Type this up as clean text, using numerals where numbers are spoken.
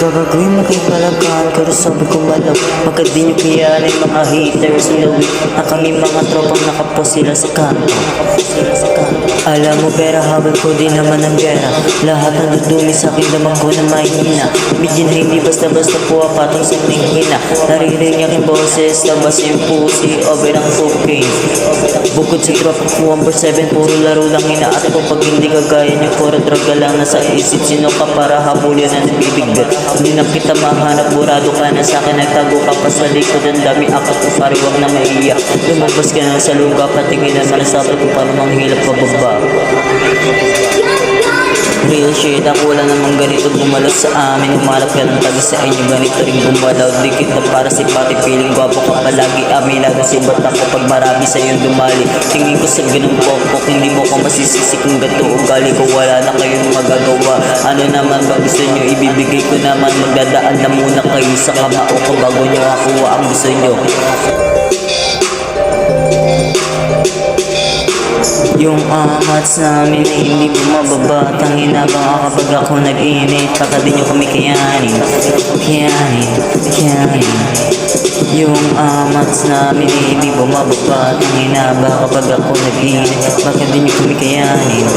Gagawin mo kay palagaan, pero sabi ko malaw. Pagkat di nyo kiyanin mga haters lawin na kami mga tropang nakapos sila sa kanto. Alam mo pera habang ko di naman ang gera. Lahat ng dudumi sa akin damang ko na mahina. Bigyan hindi basta-basta po patong sa hina. Naririnig niya aking boses, labas yung pusi, over ang cocaine. Bukod sa tropa 1/7, puro laro lang inaate ko. Pag hindi kagaya niyo, puro droga lang nasa isip. Sino ka para habulin na nabibigdat? Hindi na kita mahanap, burado ka na sa'kin. Nagtago ka pa sa likod, ang dami akot ko, pari wag na maiiyak. Lumabas ka na sa lugar, patingin na malasabi ko para manghilap pababa. Real shit, ako wala namang ganito gumalaw sa amin. Humalap ka ng taga sa inyo, ganito rin gumalaw. Di kita para si pati, feeling gwapo ka palagi. Amilaga si ba't ako pag marami sa iyong dumali. Tingin ko sa ganung pokpok, hindi mo ko masisisi kung gato ugali ko. Wala na kayong magagawa. Ano naman ba gusto nyo, ibibigay ko naman. Magdadaan na muna kayo sa kamao ko bago nyo ako ang gusto nyo. Yung amats namin ay hindi bumababa. Tangina ba kapag ako nag-init, baka di nyo kami kayanin. Yung amats namin ay hindi bumababa. Tangina ba kapag ako nag-init, baka di nyo kami kayanin.